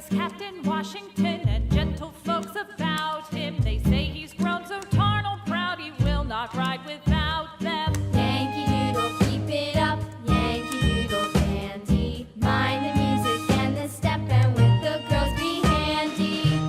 is Captain Washington, and gentle folks about him. They say he's grown so tarnal proud he will not ride without them. Yankee Doodle, keep it up, Yankee Doodle dandy. Mind the music and the step, and with the girls be handy.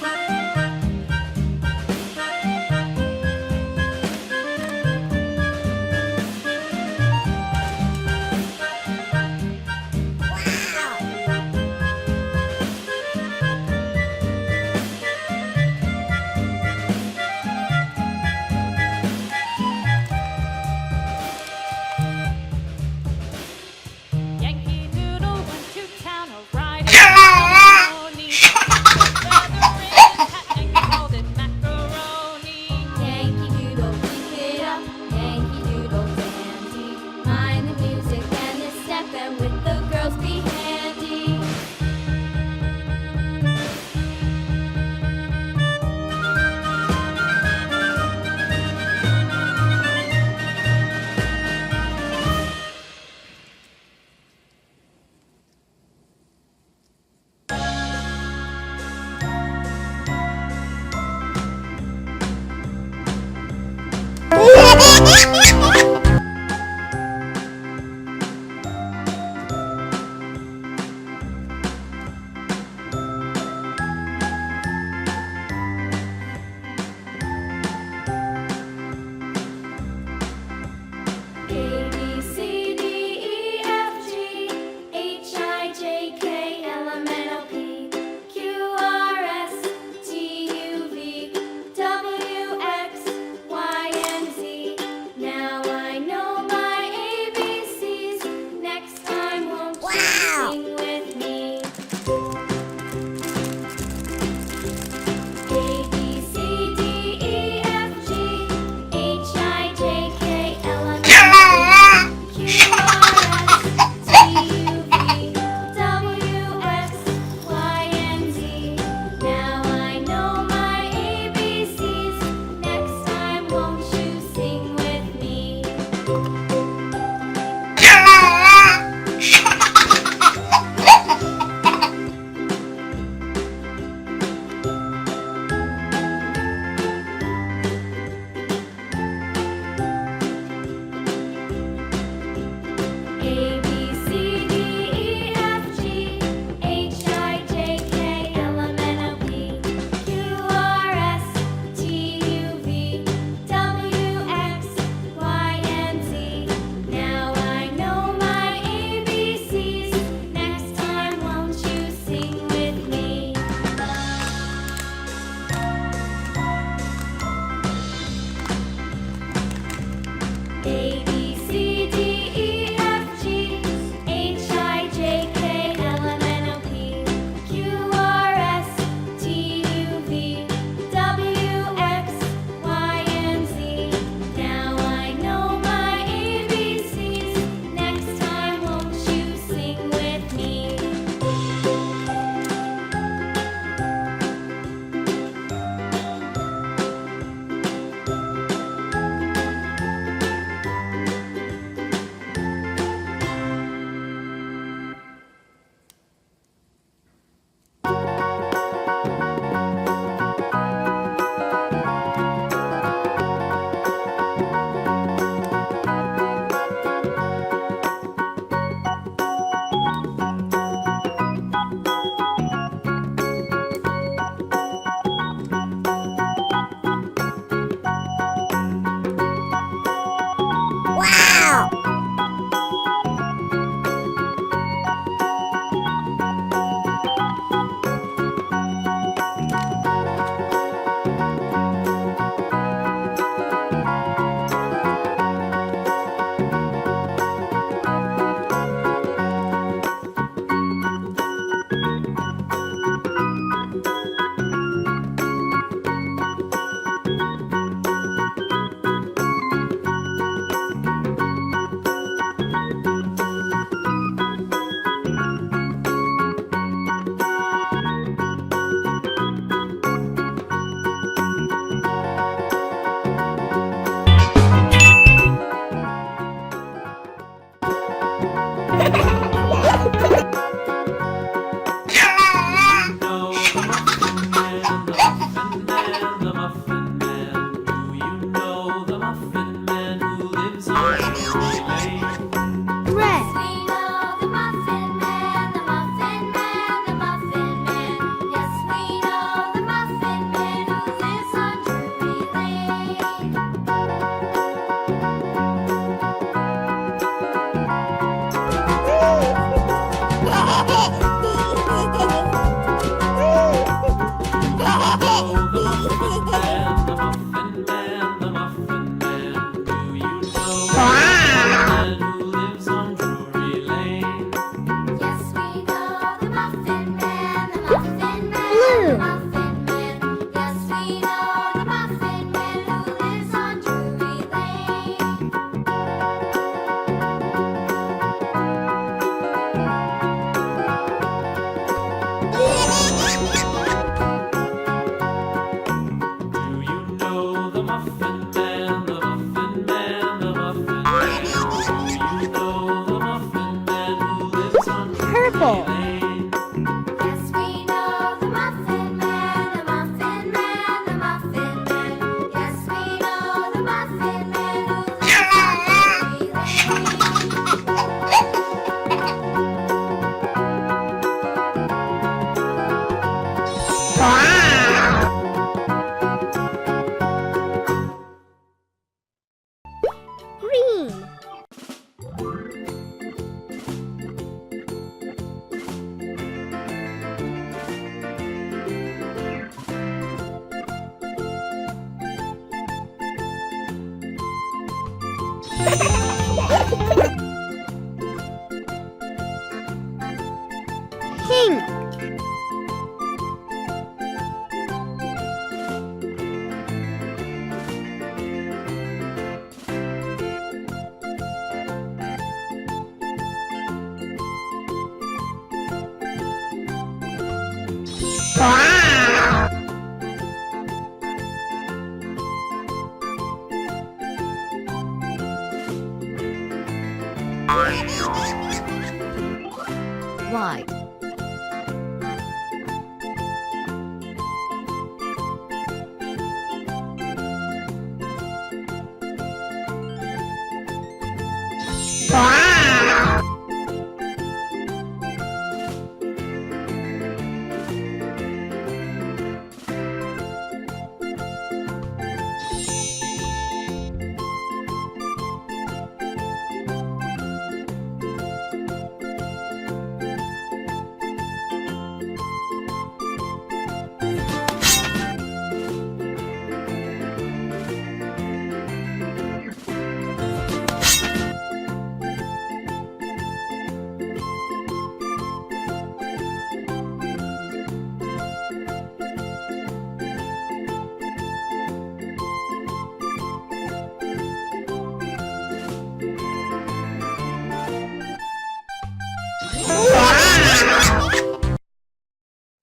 Wow! Pink. White.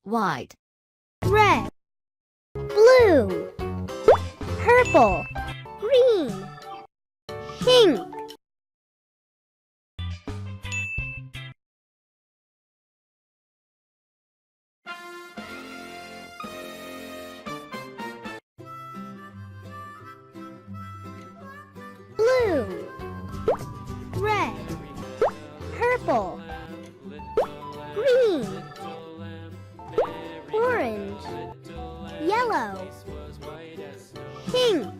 White. Red. Blue. Purple. Green. Pink. Blue. Red. Purple. Green. Orange. Yellow. Pink.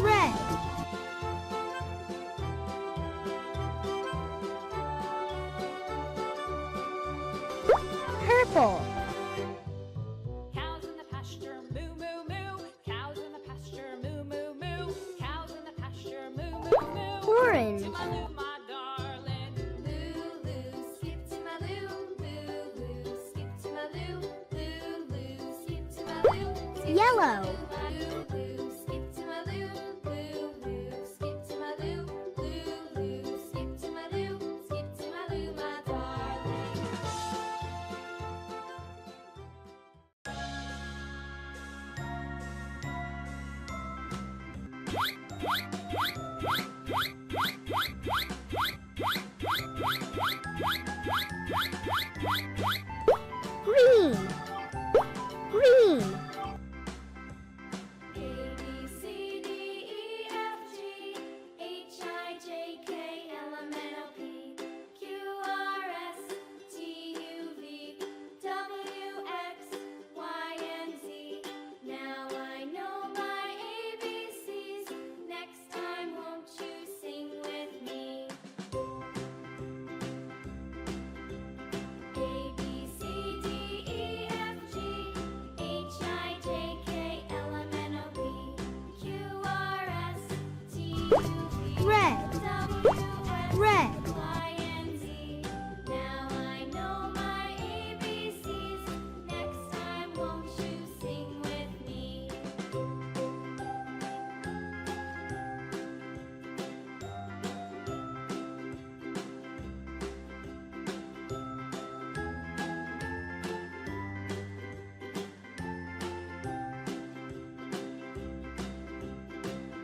Red. Purple. Cows in the pasture, moo, moo, moo. Cows in the pasture, moo, moo, moo. Cows in the pasture, moo, moo, moo. Orange. To my loo, my darling. Loo, loo, skip to my loo. Loo, loo, skip to my loo. Loo, loo, skip to my loo. Skip to Yellow. my loo, loo, skip to my loo. Loo, loo, skip to my loo. Loo, loo, skip to my loo. Skip to my loo, my darling. Green. Green. A, B, C, D, E, F, G, H, I, J, K, L, M, N, O, P, Q, R, S, T, U, V, W, X, Y, and Z. Now I know my ABCs. Next time, won't you sing with me? A, B, C, D, E, F, G, H, I, J, K, L, M, N, O, P, Q, R, S, T, U, V, Red. W, X, Red. Y, and Z. Now I know my ABCs. Next time, won't you sing with me?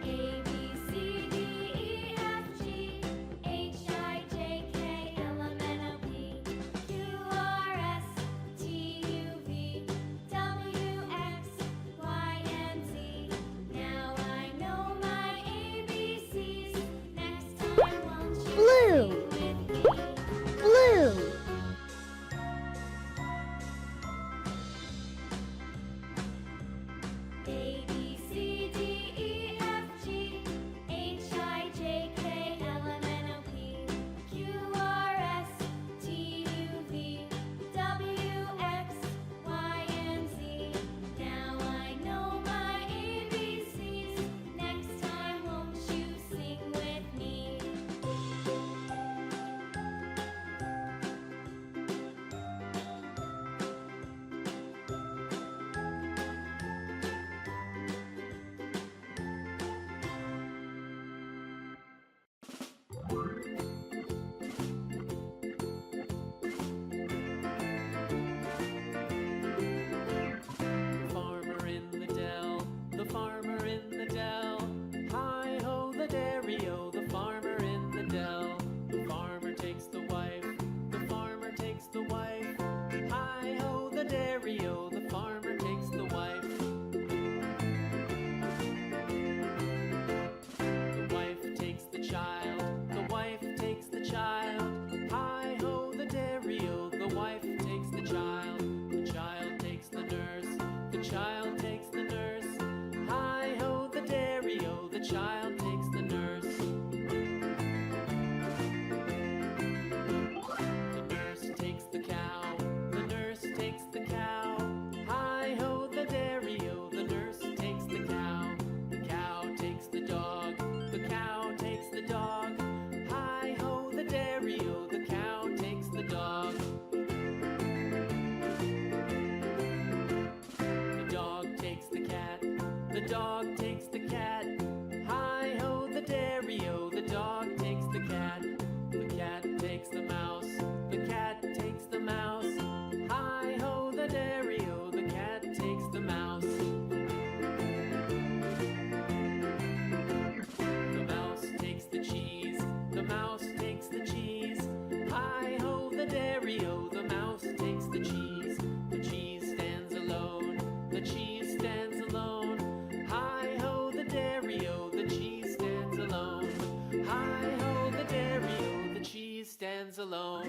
A, B, C, D, E, F, G, H, I, J, K, L, M, N, O, P, Q, R, S, T, U, V, W, X, Y, and Z. Now I know my ABCs. Next time, won't you Blue. sing with me? Blue. A, B, C, D, E, F, G, H, I, J, K, L, M, N, O, P, Q, R, S, T, U, V, W, X, Y, and Z. Now I know my ABCs. Next time, won't you sing with me? Farmer in the dell, the farmer in the dell. Hi ho, the dairy-o, the farmer in the dell. The farmer takes the wife, the farmer takes the wife. Hi ho, the dairy-o, the farmer takes the wife. The wife takes the child, the wife takes the child. Hi ho, the dairy-o, the wife takes the child. The child takes the nurse, the child takes the nurse. Hi ho, the dairy-o, the child takes the nurse. The nurse takes the cow, the nurse takes the cow. Hi ho, the dairy-o, the nurse takes the cow. The cow takes the dog, the cow takes the dog. Hi ho, the dairy-o, the cow takes the dog. The dog takes the cat, the dog takes the cat. Hi ho, the dairy-o, the dog takes the cat. The cat takes the mouse, the cat takes the mouse. Hi ho, the dairy-o, the cat takes the mouse. The mouse takes the cheese, the mouse takes the cheese. Hi ho, the dairy-o, the mouse takes the cheese. The cheese stands alone, the cheese stands alone. Hi ho, the dairy-o, the cheese stands alone. Hi ho, the dairy-o, the cheese stands alone.